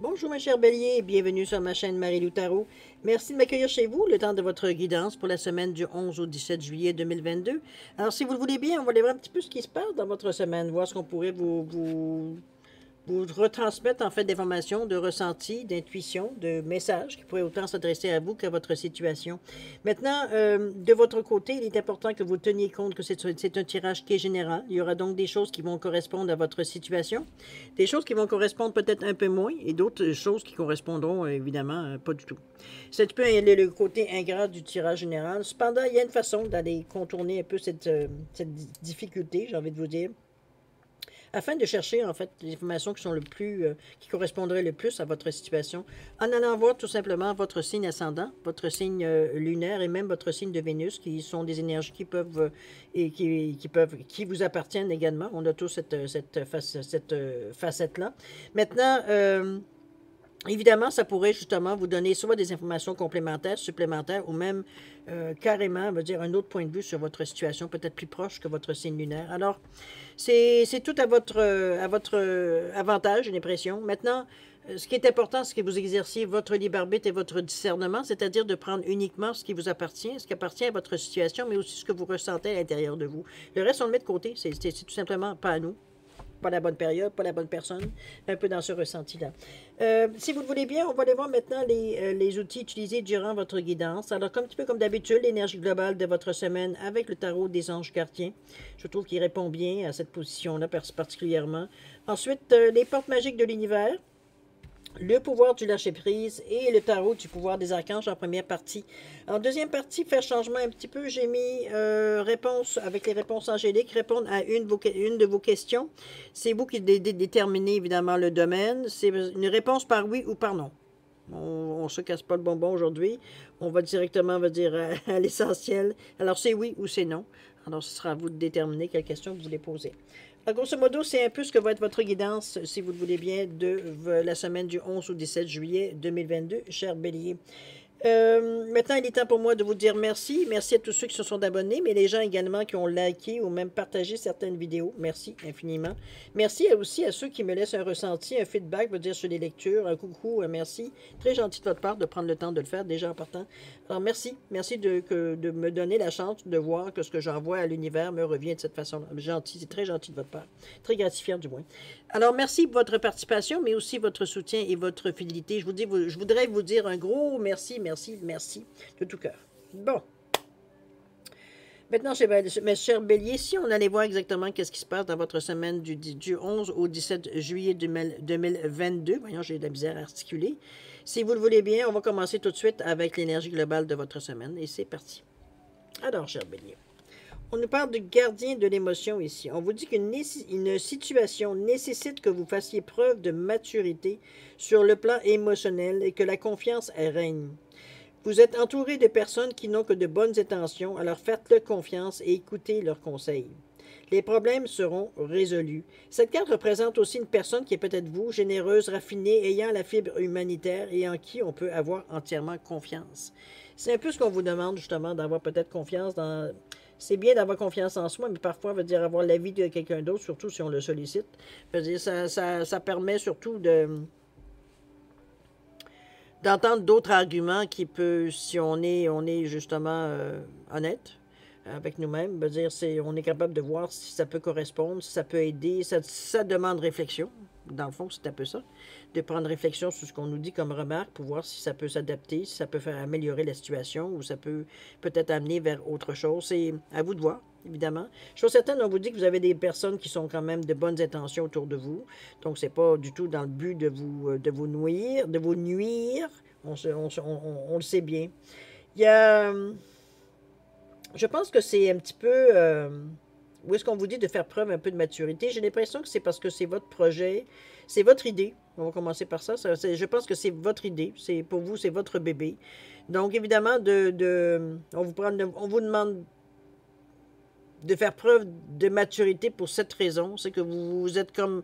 Bonjour ma chère Bélier et bienvenue sur ma chaîne Marie-Lou Tarot. Merci de m'accueillir chez vous, le temps de votre guidance pour la semaine du 11 au 17 juillet 2022. Alors si vous le voulez bien, on va aller voir un petit peu ce qui se passe dans votre semaine, voir ce qu'on pourrait vous retransmettre en fait d'informations, de ressentis, d'intuitions, de messages qui pourraient autant s'adresser à vous qu'à votre situation. Maintenant, de votre côté, il est important que vous teniez compte que c'est un tirage qui est général. Il y aura donc des choses qui vont correspondre à votre situation, des choses qui vont correspondre peut-être un peu moins et d'autres choses qui correspondront évidemment pas du tout. C'est un petit peu le côté ingrat du tirage général. Cependant, il y a une façon d'aller contourner un peu cette difficulté, j'ai envie de vous dire, afin de chercher en fait les informations qui sont qui correspondraient le plus à votre situation, en allant voir tout simplement votre signe ascendant, votre signe lunaire et même votre signe de Vénus, qui sont des énergies qui peuvent qui vous appartiennent également. On a tous cette facette-là. Maintenant, évidemment, ça pourrait justement vous donner soit des informations complémentaires, supplémentaires, ou même carrément, on va dire, un autre point de vue sur votre situation, peut-être plus proche que votre signe lunaire. Alors, c'est tout à votre avantage, j'ai l'impression. Maintenant, ce qui est important, c'est que vous exerciez votre libre arbitre et votre discernement, c'est-à-dire de prendre uniquement ce qui vous appartient, ce qui appartient à votre situation, mais aussi ce que vous ressentez à l'intérieur de vous. Le reste, on le met de côté. C'est tout simplement pas à nous. Pas la bonne période, pas la bonne personne, un peu dans ce ressenti-là. Si vous le voulez bien, on va aller voir maintenant les outils utilisés durant votre guidance. Alors, un petit peu comme d'habitude, l'énergie globale de votre semaine avec le tarot des anges gardiens. Je trouve qu'il répond bien à cette position-là particulièrement. Ensuite, les portes magiques de l'univers. Le pouvoir du lâcher-prise et le tarot du pouvoir des archanges en première partie. En deuxième partie, faire changement un petit peu, j'ai mis réponse avec les réponses angéliques, répondre à une de vos questions. C'est vous qui déterminez évidemment le domaine. C'est une réponse par oui ou par non. On ne se casse pas le bonbon aujourd'hui. On va directement, on va dire, à l'essentiel. Alors, c'est oui ou c'est non. Alors, ce sera à vous de déterminer quelle question vous voulez poser. Alors, grosso modo, c'est un peu ce que va être votre guidance, si vous le voulez bien, de la semaine du 11 au 17 juillet 2022, cher Bélier. Maintenant, il est temps pour moi de vous dire merci. Merci à tous ceux qui se sont abonnés, mais les gens également qui ont liké ou même partagé certaines vidéos. Merci infiniment. Merci aussi à ceux qui me laissent un ressenti, un feedback, veut dire sur les lectures, un coucou, un merci. Très gentil de votre part de prendre le temps de le faire déjà en partant. Alors merci. Merci de me donner la chance de voir que ce que j'envoie à l'univers me revient de cette façon-là. Gentil, c'est très gentil de votre part. Très gratifiant du moins. Alors, merci pour votre participation, mais aussi votre soutien et votre fidélité. Je voudrais vous dire un gros merci, merci, merci de tout cœur. Bon. Maintenant, mes chers béliers, si on allait voir exactement qu'est-ce qui se passe dans votre semaine du 11 au 17 juillet 2022, voyons, j'ai de la misère à articuler. Si vous le voulez bien, on va commencer tout de suite avec l'énergie globale de votre semaine, et c'est parti. Alors, chers béliers, on nous parle de gardien de l'émotion ici. On vous dit qu'une situation nécessite que vous fassiez preuve de maturité sur le plan émotionnel et que la confiance règne. Vous êtes entouré de personnes qui n'ont que de bonnes intentions, alors faites-leur confiance et écoutez leurs conseils. Les problèmes seront résolus. Cette carte représente aussi une personne qui est peut-être vous, généreuse, raffinée, ayant la fibre humanitaire et en qui on peut avoir entièrement confiance. C'est un peu ce qu'on vous demande justement, d'avoir peut-être confiance dans... C'est bien d'avoir confiance en soi, mais parfois, veut dire avoir l'avis de quelqu'un d'autre, surtout si on le sollicite. Veut dire, ça permet surtout d'entendre d'autres arguments qui peut, si on est justement honnête avec nous-mêmes, veut dire, on est capable de voir si ça peut correspondre, si ça peut aider, ça demande réflexion. Dans le fond, c'est un peu ça, de prendre réflexion sur ce qu'on nous dit comme remarque pour voir si ça peut s'adapter, si ça peut faire améliorer la situation ou ça peut peut-être amener vers autre chose. C'est à vous de voir, évidemment. Je suis certaine, on vous dit que vous avez des personnes qui sont quand même de bonnes intentions autour de vous. Donc, c'est pas du tout dans le but de vous nuire, de vous nuire. On le sait bien. Il y a... Je pense que c'est un petit peu... où est-ce qu'on vous dit de faire preuve un peu de maturité? J'ai l'impression que c'est parce que c'est votre projet, c'est votre idée. On va commencer par ça. Je pense que c'est votre idée. C'est pour vous, c'est votre bébé. Donc, évidemment, on vous demande de faire preuve de maturité pour cette raison. C'est que vous êtes comme...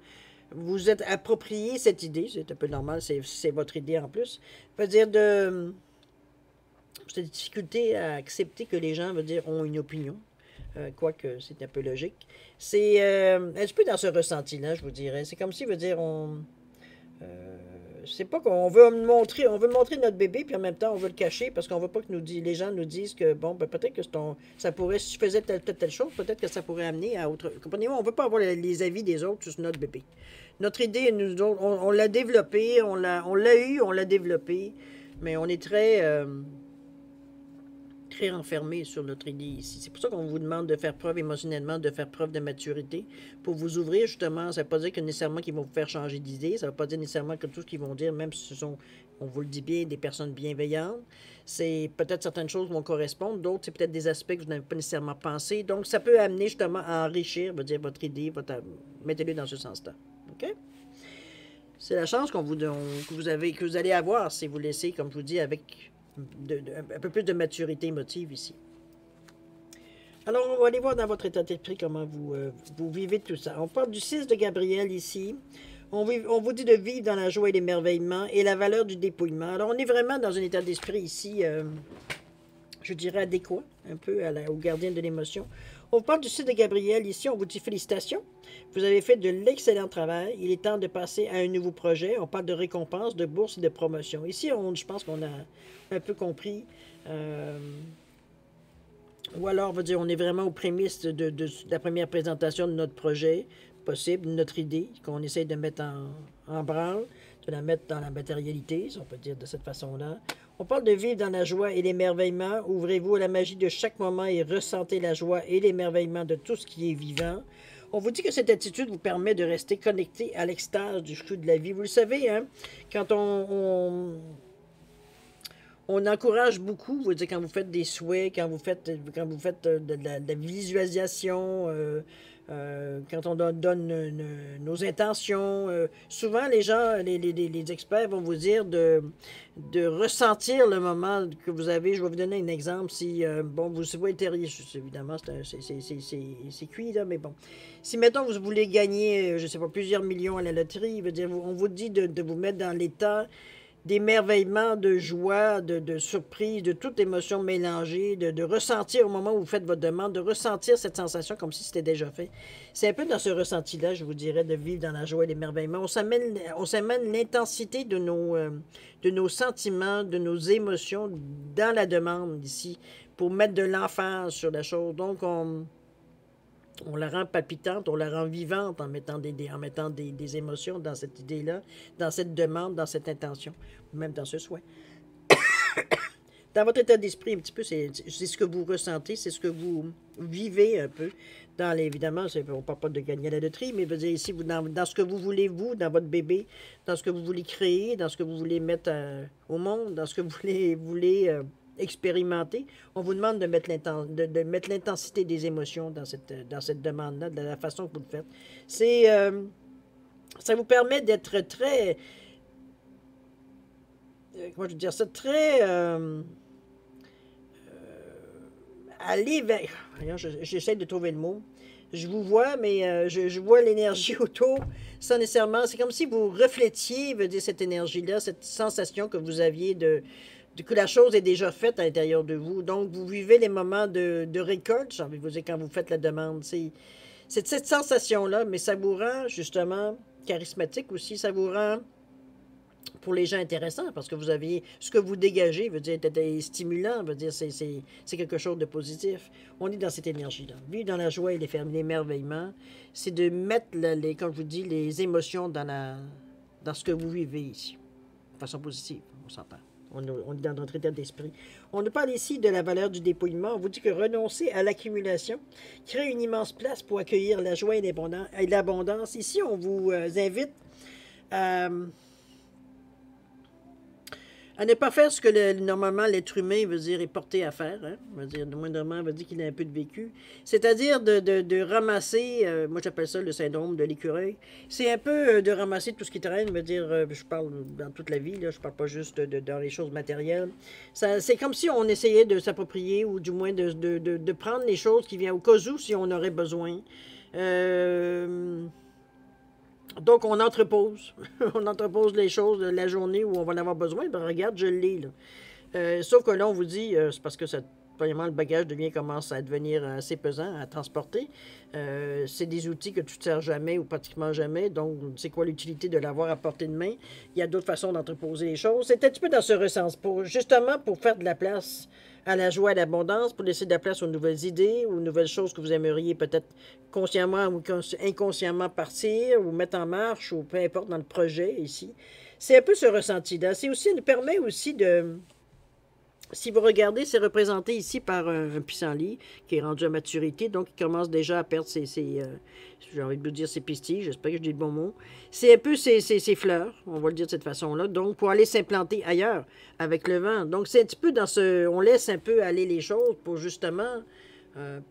Vous êtes approprié cette idée. C'est un peu normal. C'est votre idée en plus. Ça veut dire de... J'ai des difficultés à accepter que les gens, veut dire, ont une opinion. Quoique c'est un peu logique. C'est un petit peu dans ce ressenti-là, je vous dirais. C'est comme si, veut dire, c'est pas qu'on veut on veut montrer notre bébé, puis en même temps, on veut le cacher parce qu'on veut pas que les gens nous disent que, bon, ben, peut-être que ça pourrait, si je faisais telle chose, peut-être que ça pourrait amener à autre. Comprenez-moi, on veut pas avoir les avis des autres sur notre bébé. Notre idée, nous autres, on l'a développée, on l'a eu, on l'a développée, mais on est très renfermé sur notre idée ici. C'est pour ça qu'on vous demande de faire preuve émotionnellement, de faire preuve de maturité, pour vous ouvrir justement. Ça ne veut pas dire que nécessairement qu'ils vont vous faire changer d'idée, ça ne veut pas dire nécessairement que tout ce qu'ils vont dire, même si ce sont, on vous le dit bien, des personnes bienveillantes, c'est peut-être certaines choses vont correspondre, d'autres c'est peut-être des aspects que vous n'avez pas nécessairement pensé. Donc ça peut amener justement à enrichir, dire, votre idée, mettez-le dans ce sens-là. OK? C'est la chance que vous allez avoir si vous laissez, comme je vous dis, avec un peu plus de maturité émotive ici. Alors, on va aller voir dans votre état d'esprit comment vous vivez tout ça. On parle du 6 de Gabriel ici. On vous dit de vivre dans la joie et l'émerveillement et la valeur du dépouillement. Alors, on est vraiment dans un état d'esprit ici, je dirais adéquat, un peu au gardien de l'émotion. On parle du 6 de Gabriel ici. On vous dit félicitations. Vous avez fait de l'excellent travail. Il est temps de passer à un nouveau projet. On parle de récompense, de bourse et de promotion. Ici, je pense qu'on a un peu compris. Ou alors, on va dire, on est vraiment aux prémices de la première présentation de notre projet possible, notre idée, qu'on essaye de mettre en branle, de la mettre dans la matérialité, si on peut dire de cette façon-là. On parle de vivre dans la joie et l'émerveillement. Ouvrez-vous à la magie de chaque moment et ressentez la joie et l'émerveillement de tout ce qui est vivant. On vous dit que cette attitude vous permet de rester connecté à l'extase du flux de la vie. Vous le savez, hein, quand on encourage beaucoup, vous dire, quand vous faites des souhaits, quand vous faites de la visualisation, quand on donne nos intentions, souvent les gens, les experts vont vous dire de ressentir le moment que vous avez. Je vais vous donner un exemple. Si, bon, vous souhaitez, évidemment, c'est cuit, là, mais bon. Si, mettons, vous voulez gagner, je ne sais pas, plusieurs millions à la loterie, veut dire, on vous dit de vous mettre dans l'état d'émerveillement, de joie, de surprise, de toute émotion mélangée, de ressentir au moment où vous faites votre demande, de ressentir cette sensation comme si c'était déjà fait. C'est un peu dans ce ressenti-là, je vous dirais, de vivre dans la joie et l'émerveillement. On s'amène l'intensité de nos sentiments, de nos émotions dans la demande ici, pour mettre de l'emphase sur la chose. Donc, on la rend palpitante, on la rend vivante en mettant des émotions dans cette idée-là, dans cette demande, dans cette intention, ou même dans ce souhait. Dans votre état d'esprit, un petit peu, c'est ce que vous ressentez, c'est ce que vous vivez un peu. Évidemment, on ne parle pas de gagner à la loterie, mais veut dire ici, dans ce que vous voulez, vous, dans votre bébé, dans ce que vous voulez créer, dans ce que vous voulez mettre au monde, dans ce que vous voulez expérimenter, on vous demande de mettre l'intensité des émotions dans cette demande-là, de la façon que vous le faites. Ça vous permet d'être très, comment je veux dire ça, très aller vers, j'essaie de trouver le mot, je vous vois, mais je vois l'énergie autour, sans nécessairement, c'est comme si vous reflétiez, veut dire, cette énergie-là, cette sensation que vous aviez que la chose est déjà faite à l'intérieur de vous. Donc, vous vivez les moments de récolte, j'ai envie de vous dire, quand vous faites la demande. C'est cette sensation-là, mais ça vous rend, justement, charismatique aussi. Ça vous rend, pour les gens, intéressant, parce que ce que vous dégagez, veut dire, est stimulant, veut dire, c'est quelque chose de positif. On est dans cette énergie-là. Vivre dans la joie et l'émerveillement, c'est de mettre, comme je vous dis, les émotions dans ce que vous vivez ici, de façon positive, on s'entend. On est dans notre état d'esprit. On nous parle ici de la valeur du dépouillement. On vous dit que renoncer à l'accumulation crée une immense place pour accueillir la joie et l'abondance. Ici, on vous invite à ne pas faire ce que normalement l'être humain veut dire est porté à faire. Hein? Veut dire, moindrement, veut dire qu'il a un peu de vécu. C'est-à-dire de ramasser, moi j'appelle ça le syndrome de l'écureuil. C'est un peu de ramasser tout ce qui traîne, veut dire, je parle dans toute la vie, là, je parle pas juste dans les choses matérielles. C'est comme si on essayait de s'approprier ou du moins de prendre les choses qui viennent au cas où si on aurait besoin. Donc, on entrepose. On entrepose les choses la journée où on va en avoir besoin. Ben, regarde, je l'ai, là. Sauf que là, on vous dit, c'est parce que Premièrement, le bagage commence à devenir assez pesant à transporter. C'est des outils que tu ne te sers jamais ou pratiquement jamais. Donc, c'est quoi l'utilité de l'avoir à portée de main? Il y a d'autres façons d'entreposer les choses. C'est un petit peu dans ce ressens, justement pour faire de la place à la joie et à l'abondance, pour laisser de la place aux nouvelles idées, aux nouvelles choses que vous aimeriez peut-être consciemment ou inconsciemment partir ou mettre en marche ou peu importe dans le projet ici. C'est un peu ce ressenti-là. C'est aussi, ça nous permet aussi de... Si vous regardez, c'est représenté ici par un pissenlit qui est rendu à maturité, donc il commence déjà à perdre j'ai envie de vous dire ses pistilles, j'espère que je dis le bon mot. C'est un peu ses fleurs, on va le dire de cette façon-là, donc pour aller s'implanter ailleurs avec le vent. Donc c'est un petit peu dans ce... On laisse un peu aller les choses pour justement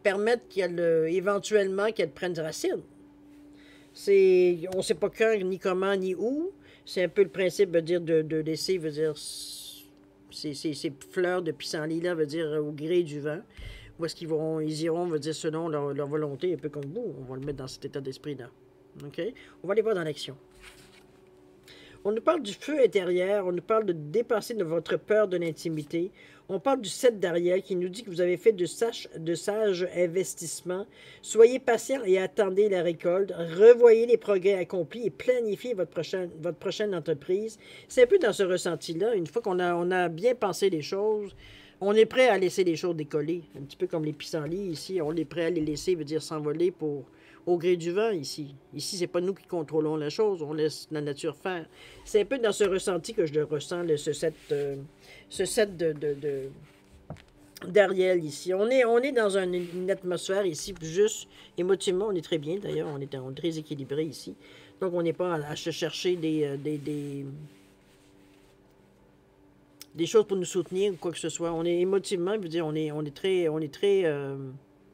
permettre éventuellement qu'elles prennent racine. On ne sait pas quand, ni comment, ni où. C'est un peu le principe, veut dire, de laisser, veut dire... Ces fleurs de pissenlit-là, veut dire au gré du vent. Où est-ce ils iront, veut dire selon leur volonté, un peu comme vous. On va le mettre dans cet état d'esprit-là. OK? On va les voir dans l'action. On nous parle du feu intérieur, on nous parle de dépasser de votre peur de l'intimité. On parle du 7 d'Ariel qui nous dit que vous avez fait de sages investissements. Soyez patient et attendez la récolte. Revoyez les progrès accomplis et planifiez votre prochaine entreprise. C'est un peu dans ce ressenti-là. Une fois qu'on a bien pensé les choses, on est prêt à laisser les choses décoller. Un petit peu comme les pissenlits ici. On est prêt à les laisser, veut dire s'envoler au gré du vent ici. Ici, c'est pas nous qui contrôlons la chose, on laisse la nature faire. C'est un peu dans ce ressenti que je le ressens, ce set d'Ariel ici. On est dans une atmosphère ici, juste émotivement, on est très bien d'ailleurs, on est très équilibré ici. Donc, on n'est pas à se chercher des choses pour nous soutenir ou quoi que ce soit. On est émotivement, je veux dire, on est très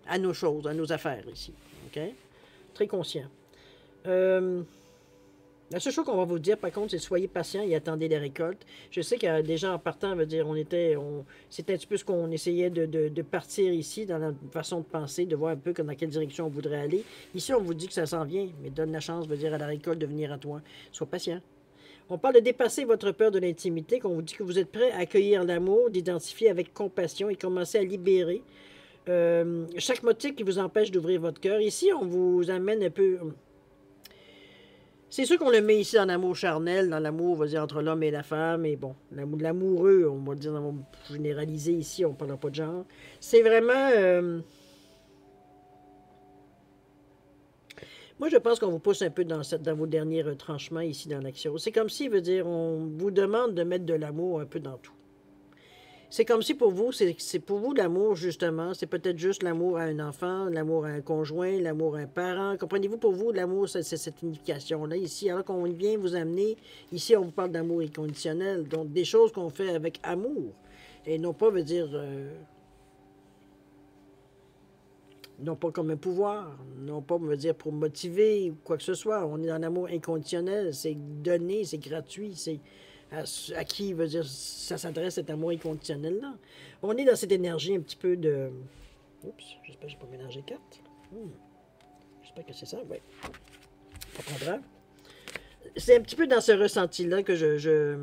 à nos choses, à nos affaires ici. OK? Très conscient. La seule chose qu'on va vous dire, par contre, c'est soyez patient et attendez les récoltes. Je sais que déjà en partant, veut dire, c'était un petit peu ce qu'on essayait de partir ici dans la façon de penser, de voir un peu dans quelle direction on voudrait aller. Ici, on vous dit que ça s'en vient, mais donne la chance, veut dire, à la récolte de venir à toi. Sois patient. On parle de dépasser votre peur de l'intimité, qu'on vous dit que vous êtes prêt à accueillir l'amour, d'identifier avec compassion et commencer à libérer chaque motif qui vous empêche d'ouvrir votre cœur. Ici, on vous amène un peu... C'est sûr qu'on le met ici dans l'amour charnel, dans l'amour, on va dire, entre l'homme et la femme, et bon, l'amoureux, on va dire, on va généraliser ici, on ne parlera pas de genre. C'est vraiment... Moi, je pense qu'on vous pousse un peu dans vos derniers retranchements ici dans l'action. C'est comme si, veut dire, on vous demande de mettre de l'amour un peu dans tout. C'est comme si pour vous, c'est pour vous l'amour, justement, c'est peut-être juste l'amour à un enfant, l'amour à un conjoint, l'amour à un parent. Comprenez-vous, pour vous, l'amour, c'est cette unification-là. Ici, alors qu'on vient vous amener, ici, on vous parle d'amour inconditionnel. Donc, des choses qu'on fait avec amour. Et non pas, veut dire, non pas comme un pouvoir, non pas, veut dire, pour motiver ou quoi que ce soit. On est dans l'amour inconditionnel. C'est donné, c'est gratuit, c'est... À qui, veut dire, ça s'adresse cet amour inconditionnel-là. On est dans cette énergie un petit peu de... Oups, j'espère que je n'ai pas mélangé cartes. J'espère que c'est ça, oui. Pas trop grave. C'est un petit peu dans ce ressenti-là que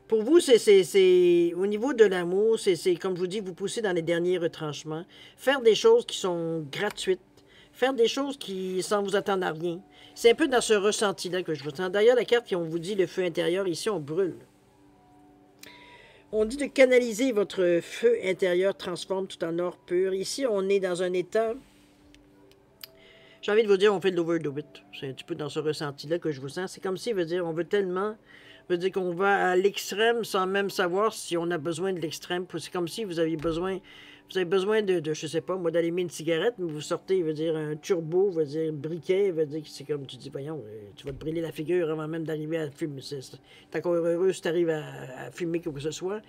Pour vous, c'est au niveau de l'amour, c'est comme je vous dis, vous poussez dans les derniers retranchements. Faire des choses qui sont gratuites. Faire des choses qui, sans vous attendre à rien. C'est un peu dans ce ressenti-là que je ressens. D'ailleurs, la carte qui on vous dit le feu intérieur, ici, on brûle. On dit de canaliser votre feu intérieur, transforme tout en or pur. Ici, on est dans un état... J'ai envie de vous dire, on fait de l'overdo it. C'est un petit peu dans ce ressenti-là que je vous sens. C'est comme si, veut dire, on veut tellement... Veut dire qu'on va à l'extrême sans même savoir si on a besoin de l'extrême. C'est comme si vous avez besoin je sais pas, moi, d'allumer une cigarette, mais vous sortez, veut dire, un turbo, veut dire, briquet, veut dire, c'est comme, tu dis, voyons, tu vas te brûler la figure avant même d'arriver à fumer. T'es encore heureux si tu arrives à fumer quoi que ce soit.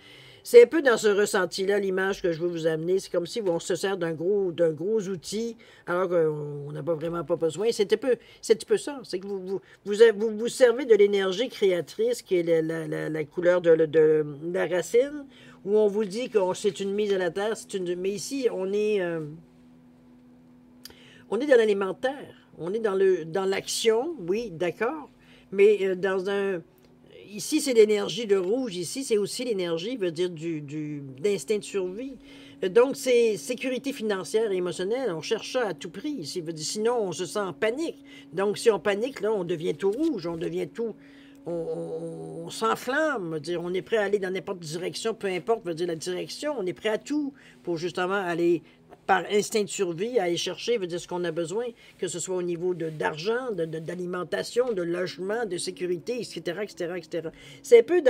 C'est un peu dans ce ressenti-là, l'image que je veux vous amener. C'est comme si on se sert d'un gros outil, alors qu'on n'a pas vraiment pas besoin. C'est un peu ça. C'est que vous servez de l'énergie créatrice, qui est la couleur de la racine, où on vous dit que c'est une mise à la terre, mais ici, on est dans l'alimentaire, on est dans l'action, oui, d'accord, mais ici, c'est l'énergie de rouge. Ici, c'est aussi l'énergie, veut dire, d'instinct de survie. Donc, c'est sécurité financière et émotionnelle. On cherche ça à tout prix ici. Veut dire, sinon, on se sent en panique. Donc, si on panique, là, on devient tout rouge, on devient tout... On s'enflamme, dire, on est prêt à aller dans n'importe quelle direction, peu importe, veut dire la direction, on est prêt à tout pour justement aller par instinct de survie, aller chercher, veut dire ce qu'on a besoin, que ce soit au niveau d'argent, d'alimentation, de logement, de sécurité, etc., etc., etc. C'est un peu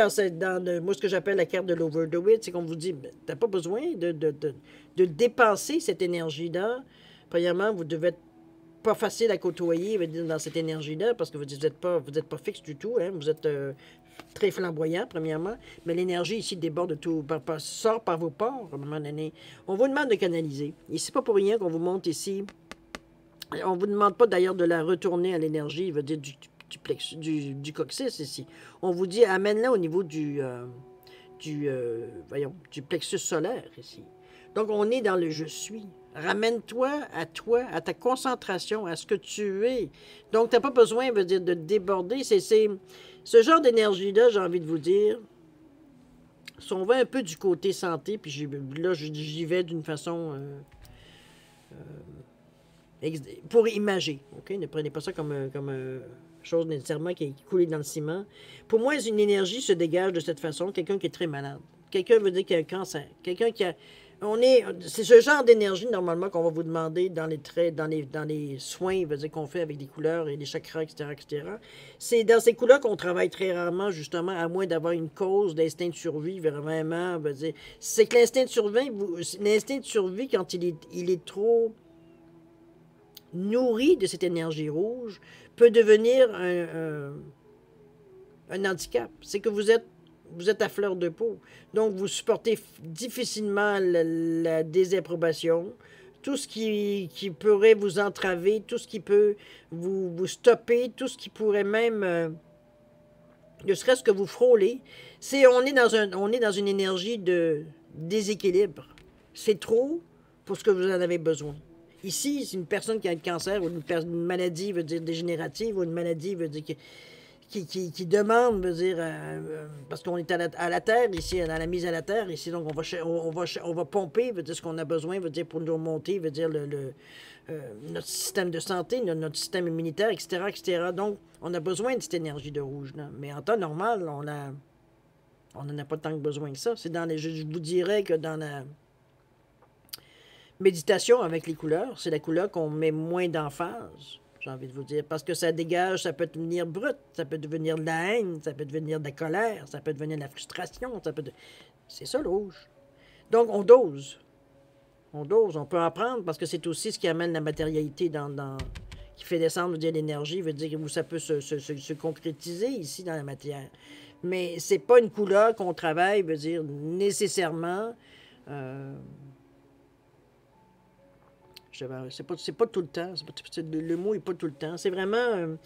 moi ce que j'appelle la carte de l'overdo-it, c'est qu'on vous dit, ben, t'as pas besoin de dépenser cette énergie-là. Premièrement, vous devez être pas facile à côtoyer dans cette énergie-là, parce que vous n'êtes pas fixe du tout, hein, vous êtes très flamboyant, premièrement, mais l'énergie ici déborde de tout, sort par vos pores, à un moment donné. On vous demande de canaliser. Et c'est pas pour rien qu'on vous monte ici. On vous demande pas d'ailleurs de la retourner à l'énergie, veut dire du coccyx ici. On vous dit, amène-la au niveau du plexus solaire ici. Donc, on est dans le « je suis ». Ramène-toi, à ta concentration, à ce que tu es. Donc, tu n'as pas besoin, veut dire, de déborder. C'est ce genre d'énergie-là, j'ai envie de vous dire, si on va un peu du côté santé, puis là, j'y vais d'une façon pour imager, OK? Ne prenez pas ça comme chose nécessairement qui est coulée dans le ciment. Pour moi, une énergie se dégage de cette façon. Quelqu'un qui est très malade. Quelqu'un veut dire qu'il a un cancer. Quelqu'un qui a... C'est ce genre d'énergie, normalement, qu'on va vous demander dans les traits, dans les soins, veut dire qu'on fait avec des couleurs et des chakras, etc., etc. C'est dans ces couleurs qu'on travaille très rarement, justement, à moins d'avoir une cause d'instinct de survie, vraiment, veut dire... C'est que l'instinct de survie, quand il est trop nourri de cette énergie rouge, peut devenir un handicap. C'est que vous êtes à fleur de peau. Donc, vous supportez difficilement la désapprobation, tout ce qui pourrait vous entraver, tout ce qui peut vous stopper, tout ce qui pourrait même, ne serait-ce que vous frôler. On est dans une énergie de déséquilibre. C'est trop pour ce que vous en avez besoin. Ici, c'est une personne qui a le cancer ou une maladie, veut dire dégénérative, ou une maladie, veut dire qui demande, veut dire, parce qu'on est à la terre, ici, dans la mise à la terre, ici, donc on va pomper, veut dire ce qu'on a besoin, veut dire pour nous remonter, veut dire notre système de santé, notre système immunitaire, etc., etc. Donc, on a besoin de cette énergie de rouge, là. Mais en temps normal, on n'en a pas tant que besoin que ça. Je vous dirais que dans la méditation avec les couleurs, c'est la couleur qu'on met moins d'emphase, j'ai envie de vous dire, parce que ça dégage, ça peut devenir brut, ça peut devenir de la haine, ça peut devenir de la colère, ça peut devenir de la frustration, c'est ça le rouge. Donc on dose, on peut en prendre, parce que c'est aussi ce qui amène la matérialité qui fait descendre, veut dire l'énergie, veut dire où ça peut se concrétiser ici dans la matière. Mais c'est pas une couleur qu'on travaille, veut dire nécessairement... c'est pas tout le temps. Le mot n'est pas tout le temps. C'est vraiment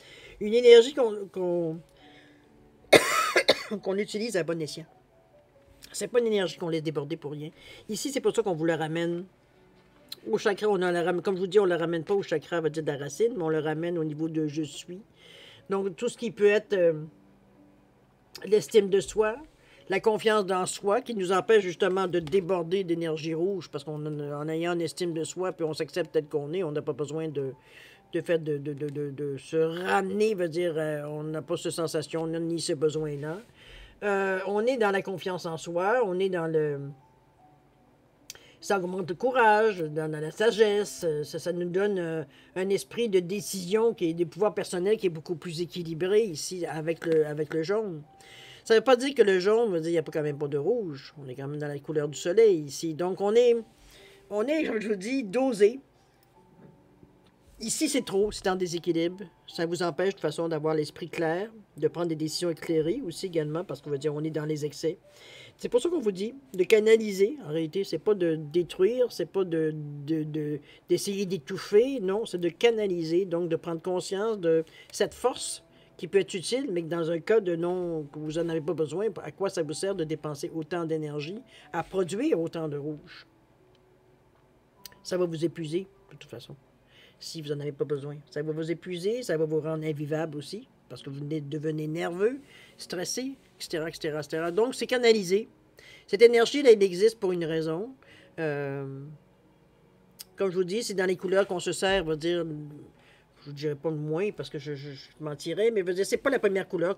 une énergie qu'on utilise à bon escient. C'est pas une énergie qu'on laisse déborder pour rien. Ici, c'est pour ça qu'on vous la ramène au chakra. Comme je vous dis, on ne la ramène pas au chakra, on va dire de la racine, mais on le ramène au niveau de « je suis ». Donc, tout ce qui peut être l'estime de soi, la confiance dans soi, qui nous empêche justement de déborder d'énergie rouge, parce qu'en ayant une estime de soi, puis on s'accepte tel qu'on est, on n'a pas besoin de se ramener, veut dire, on n'a pas cette sensation, ni ce besoin-là. On est dans la confiance en soi, on est dans ça augmente le courage, dans la sagesse, ça nous donne un esprit de décision, des pouvoirs personnels qui est beaucoup plus équilibré ici avec le jaune. Ça ne veut pas dire que le jaune veut dire qu'il n'y a quand même pas de rouge. On est quand même dans la couleur du soleil ici. Donc, on est, comme je vous dis, dosé. Ici, c'est trop, c'est en déséquilibre. Ça vous empêche de toute façon d'avoir l'esprit clair, de prendre des décisions éclairées aussi également, parce qu'on va dire on est dans les excès. C'est pour ça qu'on vous dit de canaliser. En réalité, c'est pas de détruire, c'est pas d'essayer d'étouffer. Non, c'est de canaliser, donc de prendre conscience de cette force qui peut être utile, mais que dans un cas que vous n'en avez pas besoin, à quoi ça vous sert de dépenser autant d'énergie à produire autant de rouge? Ça va vous épuiser, de toute façon, si vous n'en avez pas besoin. Ça va vous épuiser, ça va vous rendre invivable aussi. parce que vous devenez nerveux, stressé, etc., etc., etc. Donc, c'est canalisé. Cette énergie, là, elle existe pour une raison. Comme je vous dis, c'est dans les couleurs qu'on se sert, on va dire, je ne dirais pas le moins parce que je mentirais, mais je veux dire, c'est pas la première couleur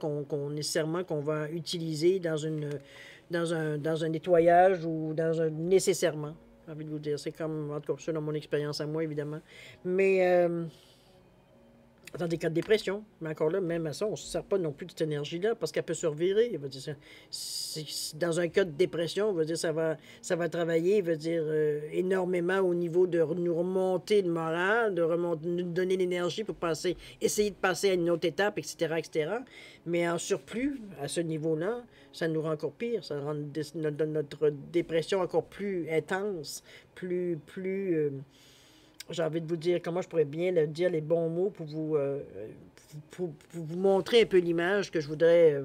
nécessairement qu'on va utiliser dans un nettoyage ou nécessairement. J'ai envie de vous dire. C'est comme, en tout cas, ça dans mon expérience à moi, évidemment. Mais dans des cas de dépression, mais encore là, même à ça, on ne se sert pas non plus de cette énergie-là parce qu'elle peut se revirer. Dans un cas de dépression, veut dire, ça va travailler, veut dire, énormément au niveau de nous remonter le moral, nous donner l'énergie pour essayer de passer à une autre étape, etc., etc. Mais en surplus, à ce niveau-là, ça nous rend encore pire. Ça rend notre dépression encore plus intense, plus j'ai envie de vous dire, comment je pourrais bien dire les bons mots pour vous montrer un peu l'image que je voudrais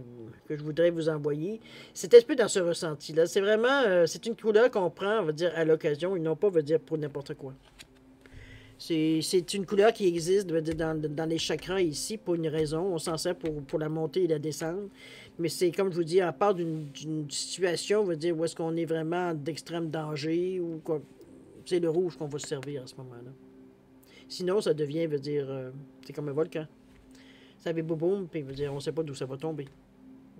vous envoyer. C'est un peu dans ce ressenti-là. C'est vraiment, c'est une couleur qu'on prend, on va dire, à l'occasion, et non pas, on va dire, pour n'importe quoi. C'est une couleur qui existe dans les chakras ici pour une raison. On s'en sert pour la montée et la descente. Mais c'est, comme je vous dis, à part d'une situation, on va dire, où est-ce qu'on est vraiment d'extrême danger ou quoi. C'est le rouge qu'on va se servir à ce moment-là. Sinon, ça devient, veut dire, c'est comme un volcan. Ça fait boum, puis veut dire, on ne sait pas d'où ça va tomber.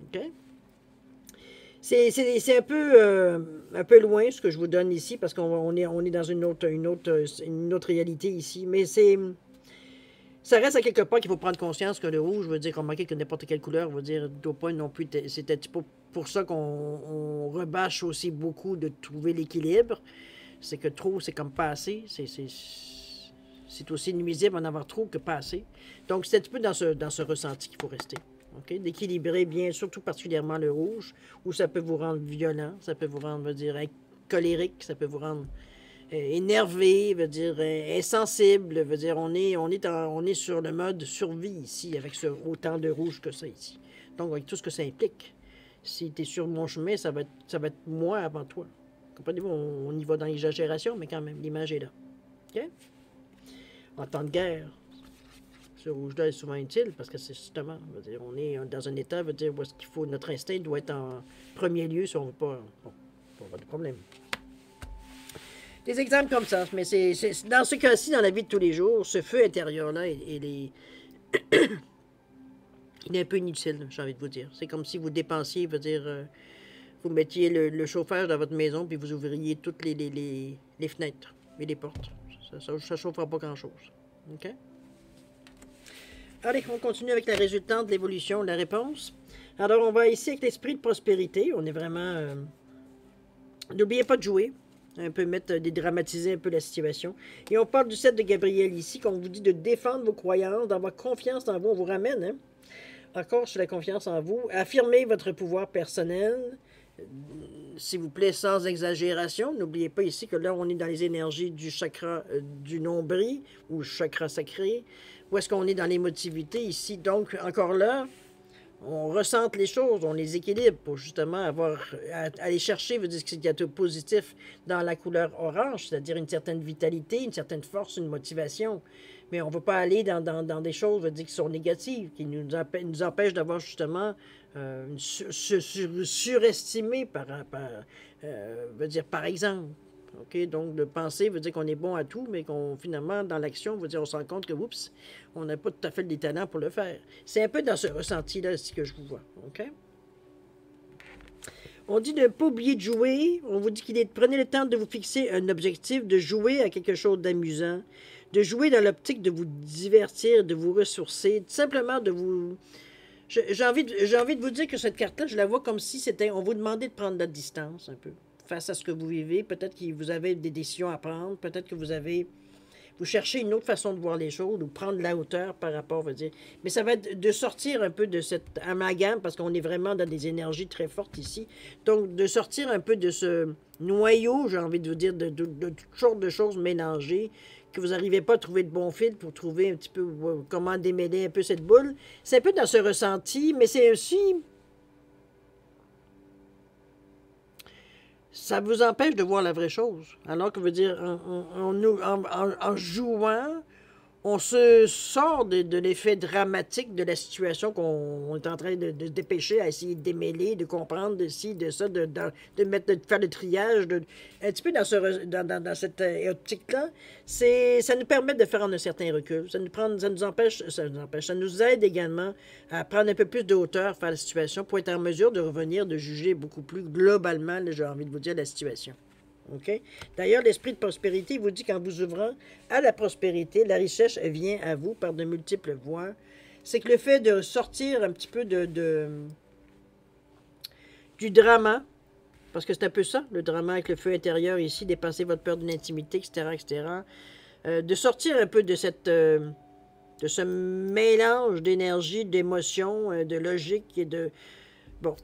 OK? C'est un peu loin ce que je vous donne ici, parce qu'on est dans une autre réalité ici. Mais ça reste à quelque part qu'il faut prendre conscience que le rouge veut dire qu'on manquait que n'importe quelle couleur, veut dire, doit pas non plus. C'était pour ça qu'on rebâche aussi beaucoup de trouver l'équilibre. C'est que trop, c'est comme pas assez. C'est aussi nuisible en avoir trop que pas assez. Donc, c'est un petit peu dans ce ressenti qu'il faut rester. Okay? D'équilibrer bien, surtout particulièrement le rouge, où ça peut vous rendre violent, ça peut vous rendre, veut dire, colérique, ça peut vous rendre énervé, veut dire, insensible, veut dire, on est sur le mode survie ici, avec autant de rouge que ça ici. Donc, avec tout ce que ça implique. Si tu es sur mon chemin, ça va être moi avant toi. Comprenez-vous, on y va dans l'exagération, mais quand même, l'image est là. OK? En temps de guerre, ce rouge-là est souvent utile parce que c'est justement, dire, on est dans un état, veut dire, où est-ce qu'il faut, notre instinct doit être en premier lieu si on ne veut pas, avoir de problème. Des exemples comme ça, mais c'est dans ce cas-ci, dans la vie de tous les jours, ce feu intérieur-là, il est un peu inutile, j'ai envie de vous dire. C'est comme si vous dépensiez, veut dire, vous mettiez le chauffage dans votre maison, puis vous ouvriez toutes les fenêtres et les portes. Ça ne chauffera pas grand-chose. OK? Allez, on continue avec la résultante de l'évolution, la réponse. Alors, on va ici avec l'esprit de prospérité. On est vraiment... N'oubliez pas de jouer. Un peu dédramatiser un peu la situation. Et on parle du 7 de Gabriel ici, qu'on vous dit de défendre vos croyances, d'avoir confiance en vous. On vous ramène, hein? Encore sur la confiance en vous. Affirmez votre pouvoir personnel. S'il vous plaît, sans exagération. N'oubliez pas ici que là, on est dans les énergies du chakra du nombril ou chakra sacré. Où est-ce qu'on est dans l'émotivité ici? Donc, encore là, on ressente les choses, on les équilibre pour justement aller chercher, veut dire ce qu'il y a de positif dans la couleur orange, c'est-à-dire une certaine vitalité, une certaine force, une motivation. Mais on ne veut pas aller dans des choses, veut dire, qui sont négatives, qui nous empêchent d'avoir justement surestimé veut dire par exemple. Okay? Donc, de penser veut dire qu'on est bon à tout, mais qu'on finalement, dans l'action, veut dire on se rend compte que, oups, on n'a pas tout à fait les talents pour le faire. C'est un peu dans ce ressenti-là ici que je vous vois. OK? On dit de ne pas oublier de jouer. On vous dit prenez le temps de vous fixer un objectif, de jouer à quelque chose d'amusant, de jouer dans l'optique de vous divertir, de vous ressourcer, tout simplement de vous... J'ai envie de vous dire que cette carte-là, je la vois comme si c'était... On vous demandait de prendre notre distance un peu face à ce que vous vivez. Peut-être que vous avez des décisions à prendre. Peut-être que vous cherchez une autre façon de voir les choses ou prendre la hauteur par rapport, veut dire. Mais ça va être de sortir un peu de cet amalgame parce qu'on est vraiment dans des énergies très fortes ici. Donc, de sortir un peu de ce noyau, j'ai envie de vous dire, de toutes sortes de choses mélangées, que vous n'arrivez pas à trouver de bon fil pour trouver un petit peu comment démêler un peu cette boule. C'est un peu dans ce ressenti, mais c'est aussi... Ça vous empêche de voir la vraie chose. Alors que veut dire, en jouant, on se sort de l'effet dramatique de la situation qu'on est en train de se dépêcher à essayer de démêler, de comprendre, de ci, de ça, de faire le triage, un petit peu dans cette optique-là. Ça nous permet de faire un certain recul. Ça nous aide également à prendre un peu plus de hauteur face à la situation pour être en mesure de revenir, de juger beaucoup plus globalement, là, j'ai envie de vous dire, la situation. Okay? D'ailleurs, l'esprit de prospérité vous dit qu'en vous ouvrant à la prospérité, la richesse vient à vous par de multiples voies. C'est que le fait de sortir un petit peu du drama, parce que c'est un peu ça, le drama avec le feu intérieur ici, dépasser votre peur de l'intimité, etc., etc., de sortir un peu de ce mélange d'énergie, d'émotions, de logique et de... Bon,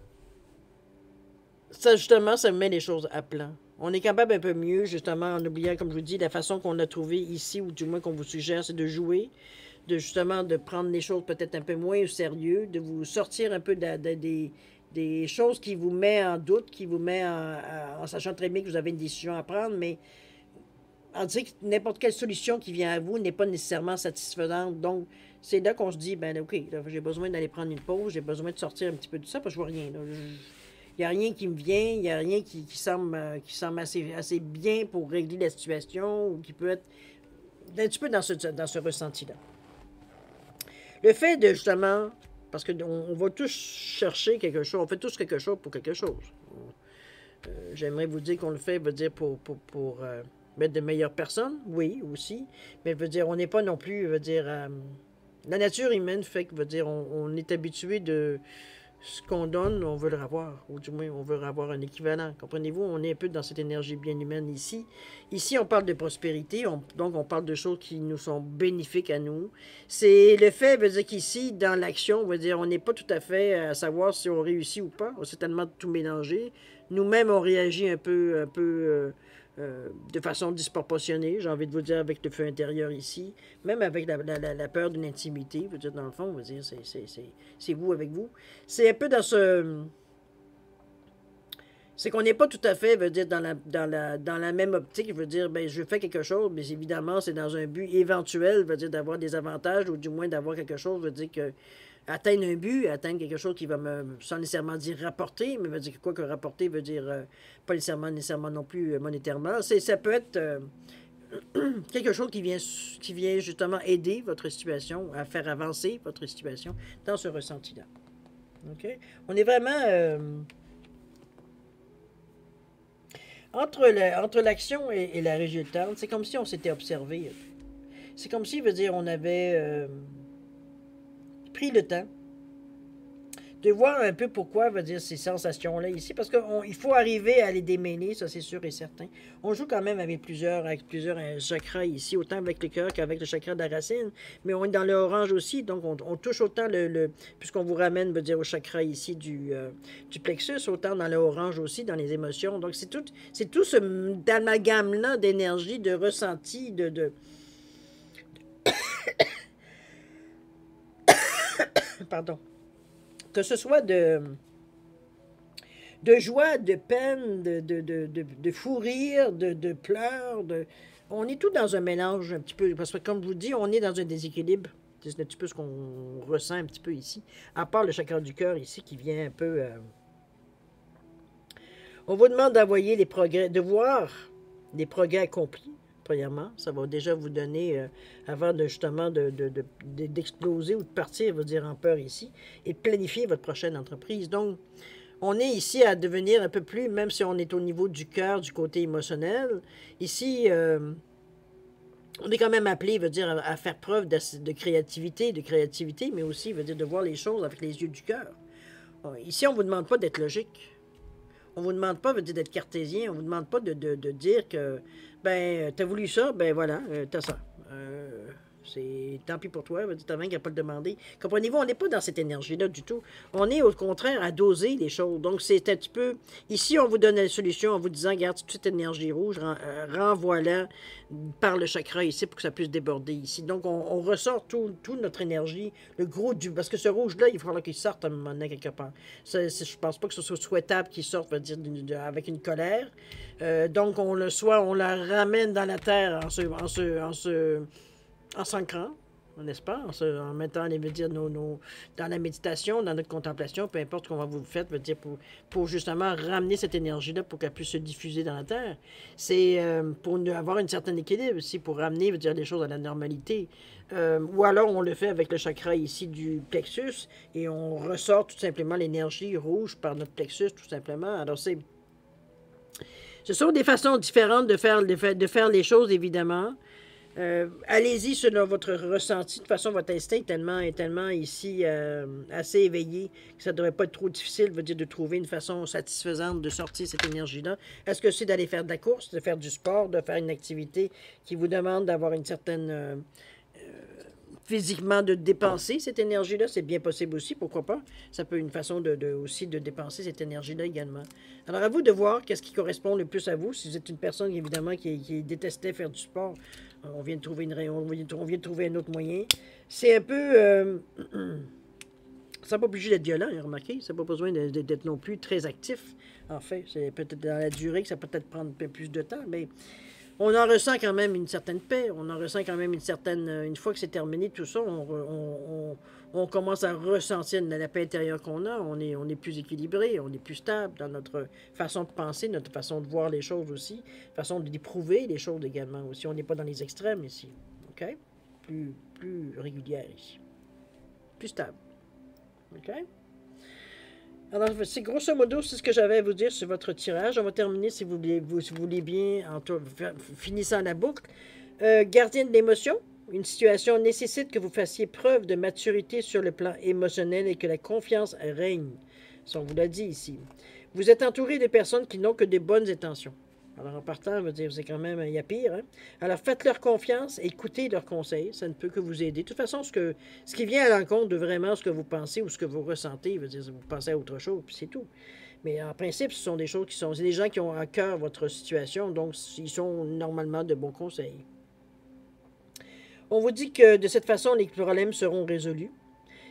ça justement, ça met les choses à plat. On est capable un peu mieux, justement, en oubliant, comme je vous dis, la façon qu'on a trouvée ici, ou du moins qu'on vous suggère, c'est de jouer, de prendre les choses peut-être un peu moins au sérieux, de vous sortir un peu des choses qui vous mettent en doute, qui vous mettent en sachant très bien que vous avez une décision à prendre, mais en disant que n'importe quelle solution qui vient à vous n'est pas nécessairement satisfaisante. Donc, c'est là qu'on se dit, ben OK, j'ai besoin d'aller prendre une pause, j'ai besoin de sortir un petit peu de ça, parce que je vois rien. Il n'y a rien qui me vient, il n'y a rien qui semble assez bien pour régler la situation ou qui peut être un petit peu dans ce ressenti-là. Le fait de justement, parce qu'on va tous chercher quelque chose, on fait tous quelque chose pour quelque chose. J'aimerais vous dire qu'on le fait, veut dire pour mettre de meilleures personnes, oui, aussi, mais veut dire, on n'est pas non plus, veut dire, la nature humaine fait que, veut dire, on est habitué de... Ce qu'on donne, on veut le revoir, ou du moins, on veut avoir un équivalent. Comprenez-vous, on est un peu dans cette énergie bien humaine ici. Ici, on parle de prospérité, donc on parle de choses qui nous sont bénéfiques à nous. C'est le fait, veut dire qu'ici, dans l'action, veut dire, on n'est pas tout à fait à savoir si on réussit ou pas. On s'est tellement tout mélangé. Nous-mêmes, on réagit un peu de façon disproportionnée, j'ai envie de vous dire, avec le feu intérieur ici, même avec la peur d'une intimité, je veux dire, dans le fond, on va dire, c'est vous avec vous. C'est un peu dans ce... C'est qu'on n'est pas tout à fait, veut dire, dans la même optique, je veux dire, ben, je fais quelque chose, mais évidemment, c'est dans un but éventuel, veut dire, d'avoir des avantages, ou du moins d'avoir quelque chose, veut dire que atteindre un but, atteindre quelque chose qui va me, sans nécessairement dire rapporter, mais veut dire quoi que rapporter veut dire pas nécessairement non plus monétairement. Ça peut être quelque chose qui vient justement aider votre situation, à faire avancer votre situation dans ce ressenti-là. OK? On est vraiment entre l'action et la résultante, c'est comme si on s'était observé. C'est comme si, veut dire, on avait pris le temps de voir un peu pourquoi, veut dire, ces sensations-là ici, parce qu'il faut arriver à les démêler, ça c'est sûr et certain. On joue quand même avec plusieurs chakras ici, autant avec le cœur qu'avec le chakra de la racine, mais on est dans le orange aussi, donc on touche autant puisqu'on vous ramène, veut dire, au chakra ici du plexus, autant dans le orange aussi, dans les émotions. Donc c'est tout ce amalgame-là d'énergie, de ressenti, pardon. Que ce soit de joie, de peine, de fou rire, de pleurs. On est tout dans un mélange un petit peu. Parce que comme je vous dis, on est dans un déséquilibre. C'est un petit peu ce qu'on ressent un petit peu ici. À part le chakra du cœur ici qui vient un peu... On vous demande d'envoyer les progrès, de voir les progrès accomplis. Premièrement, ça va déjà vous donner, avant de justement d'exploser ou de partir, veut dire en peur ici, et de planifier votre prochaine entreprise. Donc, on est ici à devenir un peu plus, même si on est au niveau du cœur, du côté émotionnel, ici, on est quand même appelé, veut dire, à faire preuve de créativité, mais aussi, veut dire, de voir les choses avec les yeux du cœur. Ici, on ne vous demande pas d'être logique. On ne vous demande pas, veut dire, d'être cartésien. On ne vous demande pas de dire que, ben, t'as voulu ça, ben voilà, t'as ça. C'est tant pis pour toi, t'as même qu'à pas le demander. Comprenez-vous, on n'est pas dans cette énergie-là du tout. On est au contraire à doser les choses. Donc, c'est un petit peu... Ici, on vous donne la solution en vous disant, regarde, toute cette énergie rouge, renvoie-la par le chakra ici pour que ça puisse déborder ici. Donc, on ressort toute notre énergie, le gros du... Parce que ce rouge-là, il va falloir qu'il sorte à un moment donné quelque part. Je pense pas que ce soit souhaitable qu'il sorte, veut dire, avec une colère. Donc, on la ramène dans la terre en se en s'ancrant, n'est-ce pas? En mettant, veut dire, dans la méditation, dans notre contemplation, peu importe comment vous le faites, veut dire pour justement ramener cette énergie-là pour qu'elle puisse se diffuser dans la Terre. C'est pour avoir un certain équilibre aussi, pour ramener, veut dire, les choses à la normalité. Ou alors on le fait avec le chakra ici du plexus et on ressort tout simplement l'énergie rouge par notre plexus, tout simplement. Alors ce sont des façons différentes de faire les choses, évidemment. Allez-y selon votre ressenti. De toute façon, votre instinct est tellement ici assez éveillé que ça ne devrait pas être trop difficile, veut dire, de trouver une façon satisfaisante de sortir cette énergie-là. Est-ce que c'est d'aller faire de la course, de faire du sport, de faire une activité qui vous demande d'avoir une certaine physiquement de dépenser cette énergie-là? C'est bien possible aussi, pourquoi pas? Ça peut être une façon aussi de dépenser cette énergie-là également. Alors, à vous de voir qu'est-ce qui correspond le plus à vous. Si vous êtes une personne, évidemment, qui détestait faire du sport, on vient de trouver on vient de trouver un autre moyen. C'est un peu... ça n'est pas obligé d'être violent, hein, remarquez. Ça n'a pas besoin d'être non plus très actif. En fait, c'est peut-être dans la durée que ça peut peut-être prendre un peu plus de temps, mais... on en ressent quand même une certaine paix, on en ressent quand même une certaine... Une fois que c'est terminé tout ça, on commence à ressentir la paix intérieure qu'on a, on est plus équilibré, on est plus stable dans notre façon de penser, notre façon de voir les choses aussi, façon d'éprouver les choses également aussi. On n'est pas dans les extrêmes ici, OK? Plus régulière ici, plus stable, OK? Alors, c'est grosso modo, c'est ce que j'avais à vous dire sur votre tirage. On va terminer, si vous voulez bien, finissant la boucle. Gardien de l'émotion, une situation nécessite que vous fassiez preuve de maturité sur le plan émotionnel et que la confiance règne. Ça, on vous l'a dit ici. Vous êtes entouré de personnes qui n'ont que de bonnes intentions. Alors, en partant, on va dire, c'est quand même, il y a pire. Hein? Alors, faites-leur confiance, écoutez leurs conseils, ça ne peut que vous aider. De toute façon, ce qui vient à l'encontre de vraiment ce que vous pensez ou ce que vous ressentez, veut dire, vous pensez à autre chose, puis c'est tout. Mais en principe, ce sont des choses c'est des gens qui ont à cœur votre situation, donc ils sont normalement de bons conseils. On vous dit que de cette façon, les problèmes seront résolus.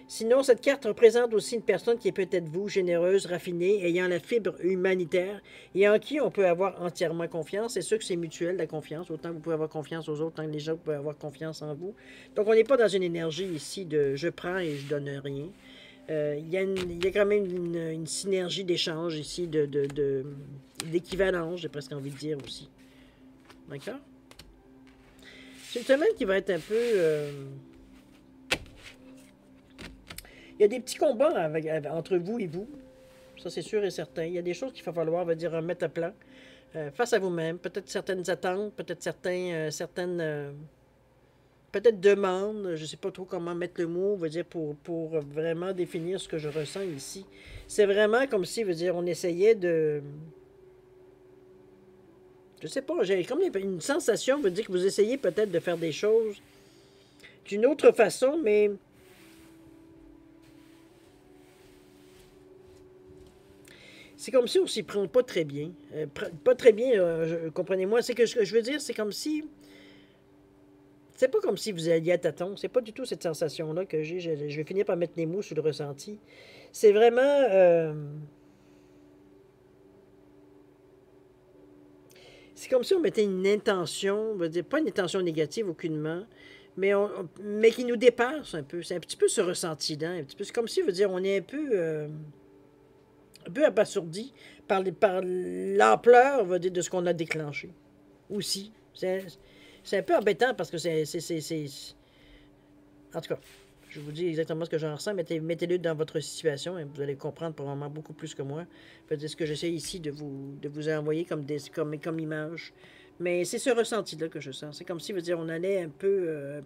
Sinon, cette carte représente aussi une personne qui est peut-être vous, généreuse, raffinée, ayant la fibre humanitaire et en qui on peut avoir entièrement confiance. C'est sûr que c'est mutuel, la confiance. Autant que vous pouvez avoir confiance aux autres, tant que les gens peuvent avoir confiance en vous. Donc, on n'est pas dans une énergie ici de « je prends et je donne rien ». Il y a quand même une synergie d'échange ici, d'équivalence, j'ai presque envie de dire aussi. D'accord? C'est une semaine qui va être un peu... il y a des petits combats entre vous et vous. Ça, c'est sûr et certain. Il y a des choses qu'il va falloir, remettre à plat. Face à vous-même. Peut-être certaines attentes, peut-être certaines... peut-être demandes. Je ne sais pas trop comment mettre le mot, pour vraiment définir ce que je ressens ici. C'est vraiment comme si, on essayait de... Je sais pas, j'ai comme une sensation, dire que vous essayez peut-être de faire des choses d'une autre façon, mais... c'est comme si on s'y prend pas très bien. Pas très bien, comprenez-moi. C'est que ce que je veux dire, c'est comme si... c'est pas comme si vous alliez à tâtons. C'est pas du tout cette sensation-là que j'ai. Je vais finir par mettre les mots sur le ressenti. C'est vraiment... c'est comme si on mettait une intention, pas une intention négative aucunement, mais qui nous dépasse un peu. C'est un petit peu ce ressenti-là. C'est comme si, on est un peu abasourdi par l'ampleur, de ce qu'on a déclenché. Aussi. C'est un peu embêtant parce que en tout cas, je vous dis exactement ce que j'en ressens. Mettez-le dans votre situation et vous allez comprendre probablement beaucoup plus que moi. Ce que j'essaie ici de vous envoyer comme image. Mais c'est ce ressenti-là que je sens. C'est comme si, on allait un peu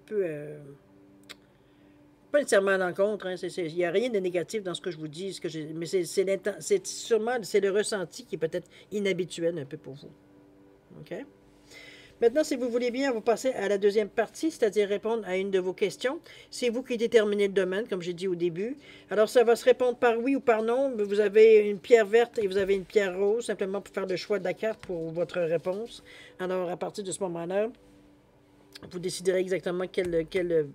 pas nécessairement à l'encontre. Hein, il n'y a rien de négatif dans ce que je vous dis. Mais c'est sûrement le ressenti qui est peut-être inhabituel un peu pour vous. OK? Maintenant, si vous voulez bien, on va passer à la deuxième partie, c'est-à-dire répondre à une de vos questions. C'est vous qui déterminez le domaine, comme j'ai dit au début. Alors, ça va se répondre par oui ou par non. Vous avez une pierre verte et vous avez une pierre rose, simplement pour faire le choix de la carte pour votre réponse. Alors, à partir de ce moment-là, vous déciderez exactement quelle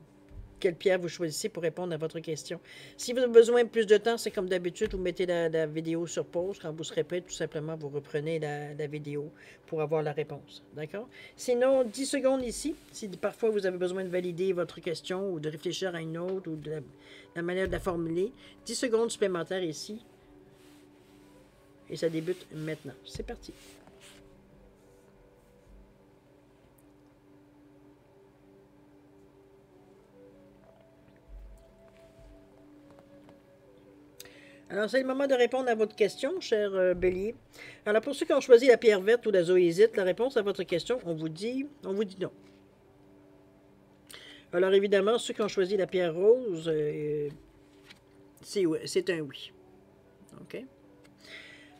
quelle pierre vous choisissez pour répondre à votre question. Si vous avez besoin de plus de temps, c'est comme d'habitude, vous mettez la vidéo sur pause. Quand vous serez prêt, tout simplement, vous reprenez la vidéo pour avoir la réponse. D'accord? Sinon, 10 secondes ici. Si parfois vous avez besoin de valider votre question ou de réfléchir à une autre ou de la manière de la formuler, 10 secondes supplémentaires ici. Et ça débute maintenant. C'est parti. Alors, c'est le moment de répondre à votre question, cher Bélier. Alors, pour ceux qui ont choisi la pierre verte ou la zoésite, la réponse à votre question, on vous dit non. Alors, évidemment, ceux qui ont choisi la pierre rose, c'est un oui. OK?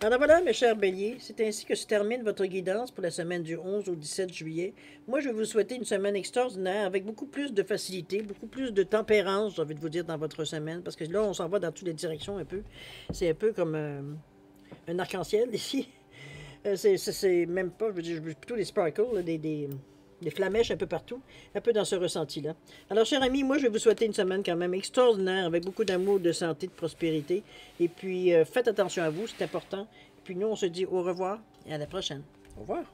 Alors voilà, mes chers béliers, c'est ainsi que se termine votre guidance pour la semaine du 11 au 17 juillet. Moi, je vais vous souhaiter une semaine extraordinaire avec beaucoup plus de facilité, beaucoup plus de tempérance, j'ai envie de vous dire, dans votre semaine, parce que là, on s'en va dans toutes les directions un peu. C'est un peu comme un arc-en-ciel ici. C'est même pas, je veux dire, plutôt des sparkles, là, des flamèches un peu partout, un peu dans ce ressenti-là. Alors, chers amis, moi, je vais vous souhaiter une semaine quand même extraordinaire, avec beaucoup d'amour, de santé, de prospérité. Et puis, faites attention à vous, c'est important. Puis nous, on se dit au revoir et à la prochaine. Au revoir.